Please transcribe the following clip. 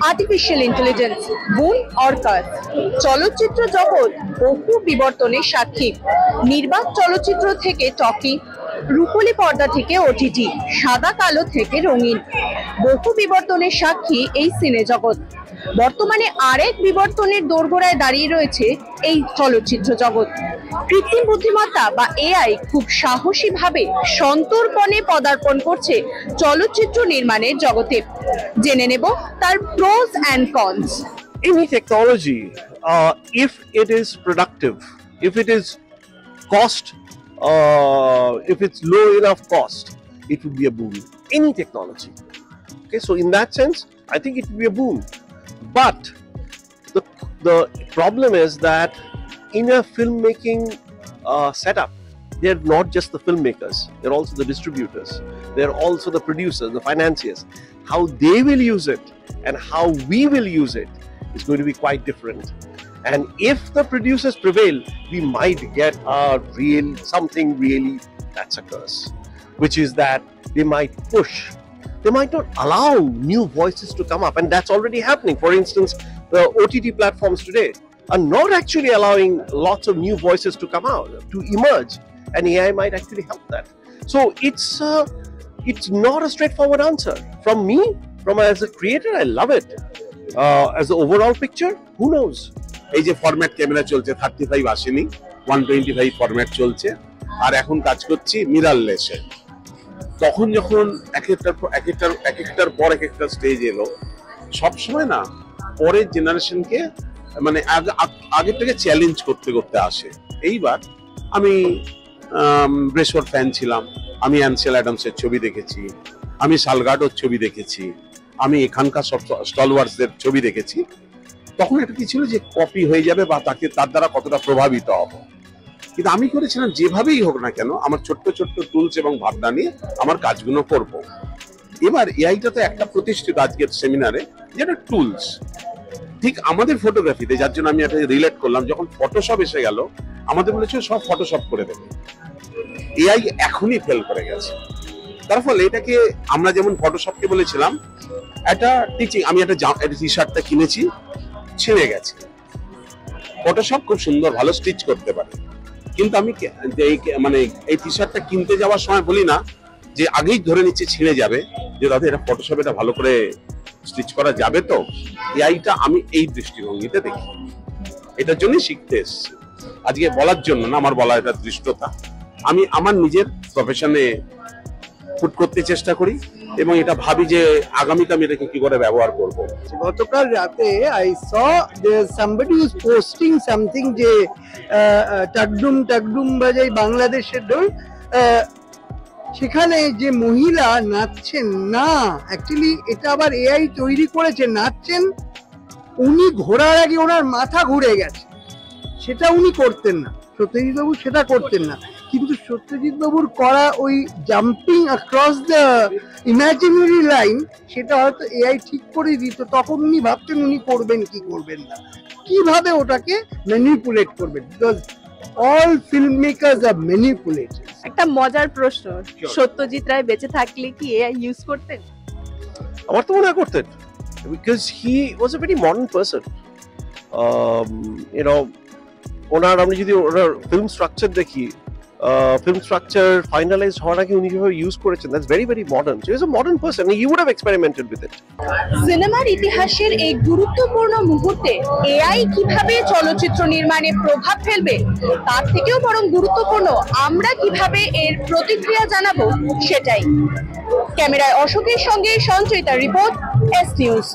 Artificial intelligence, বুন অর্কার। চলচ্চিত্র জগৎ বহু বিবর্তনের সাক্ষী। নির্বাক চলচ্চিত্র থেকে টকি, রূপলী পর্দা থেকে ওটিটি, সাদা কালো থেকে রঙিন, বহু বিবর্তনের সাক্ষী এই সিনে জগৎ। বর্তমানে আরেক বিবর্তনের দোরগোড়ায় দাঁড়িয়ে রয়েছে এই চলচ্চিত্র জগৎ। কৃত্রিম বুদ্ধিমত্তা বা এআই খুব সাহসীভাবে সন্তর্পণে পদার্পণ করছে চলচ্চিত্র নির্মাণের জগতে। জেনে নেব তার pros and cons. Any technology, if it is productive, if it is cost, if it's low enough cost, it would be a boon. Any technology. Okay, so in that sense, I think it would be a boon. But the problem is that in a filmmaking setup, they're not just the filmmakers, they're also the distributors, they're also the producers, the financiers. How they will use it and how we will use it is going to be quite different. And if the producers prevail, we might get something really that's a curse, which is that they might push, they might not allow new voices to come up, and that's already happening. For instance, the OTT platforms today are not actually allowing lots of new voices to come out, to emerge, and AI might actually help that. So it's not a straightforward answer. From me, as a creator, I love it. As the overall picture, who knows? এই যে format camera চলছে 35 আসেনি, 125 format চলছে, আর এখন কাজ করছি মিররলেসে। তখন যখন এক একটার পর এক একটা স্টেজ এলো, সবসময় না পরের জেনারেশনকে মানে আগের থেকে চ্যালেঞ্জ করতে করতে আসে। এইবার আমি ব্রেসওয়ার ফ্যান ছিলাম, আমি অ্যানসেল অ্যাডামসের ছবি দেখেছি, আমি সালগাডোর ছবি দেখেছি, আমি এখানকার সব স্টলওয়ার্সদের ছবি দেখেছি। তখন এটা কি ছিল যে কপি হয়ে যাবে বা তার দ্বারা কতটা প্রভাবিত হবো, কিন্তু আমি করেছিলাম যেভাবেই হোক না কেন আমার ছোট্ট ছোট্ট টুলস এবং ভাবনা নিয়ে আমার কাজগুলো করব। এবার এআইটা তো একটা প্রতিষ্ঠিত আজকের সেমিনারে যেটা টুলস, ঠিক আমাদের ফটোগ্রাফিতে, যার জন্য আমি এটা রিলেট করলাম, যখন ফটোশপ এসে গেল আমাদের বলেছে সব ফটোশপ করে দেবে। এআই এখনই ফেল করে গেছে। তার ফলে এটাকে আমরা যেমন ফটোশপকে বলেছিলাম একটা টিচিং, আমি একটা টি শার্টটা কিনেছি, ছিঁড়ে গেছে, ফটোশপ খুব সুন্দর ভালো স্টিচ করতে পারে, কিন্তু আমি মানে এই টি শার্টটা কিনতে যাওয়ার সময় বলি না যে আগেই ধরে নিচ্ছে ছিঁড়ে যাবে, যে দাদা এটা ফটোশপ এটা ভালো করে স্টিচ করা যাবে তো। এআইটা আমি এই দৃষ্টিভঙ্গিতে দেখি, এটার জন্যই শিখতে এসেছি, আজকে বলার জন্য না, আমার বলা এটা দৃষ্টতা। আমি আমার নিজের প্রফেশনে পুট করতে চেষ্টা করি এবং এটা ভাবি যে আগামীতে আমি এটাকে কি করে ব্যবহার করব। গতকাল রাতে I saw somebody is posting something যে টাকডুম বাজাই বাংলাদেশের ঢোল, সেখানে যে মহিলা নাচছেন না, অ্যাকচুয়ালি এটা আবার এআই তৈরি করেছে, নাচছেন উনি, ঘোরার আগে ওনার মাথা ঘুরে গেছে, সেটা উনি করতেন না, সত্যজিৎ বাবু সেটা করতেন না, কিন্তু সত্যজিৎ বাবুর করা ওই jumping across the imaginary line সেটা হয়তো এআই ঠিক করে দিত। তখন উনি ভাবতেন উনি করবেন কি করবেন না, কিভাবে ওটাকে ম্যানিপুলেট করবেন, because all film makers are manipulated. একটা মজার প্রশ্ন, সত্যজিৎ রায় বেঁচে থাকলে কি এআই ইউজ করতেন? আমার তো মনে হয় করতেন, because he was a very modern person. ওনার আমি যদি ওনার ফিল্ম স্ট্রাকচার দেখি, ফিল্ম স্ট্রাকচার ফাইনালাইজ হওয়ার আগে উনি যেভাবে ইউজ করেছেন, that's very very modern. So he is a modern person, he would have experimented with it. সিনেমার ইতিহাসের এই গুরুত্বপূর্ণ মুহূর্তে এআই কিভাবে চলচ্চিত্র নির্মাণে প্রভাব ফেলবে, তার থেকেও বরং গুরুত্বপূর্ণ আমরা কিভাবে এর প্রতিক্রিয়া জানাবো সেটাই। ক্যামেরায় অশোকের সঙ্গে সঞ্চয়িতার রিপোর্ট, এস নিউজ।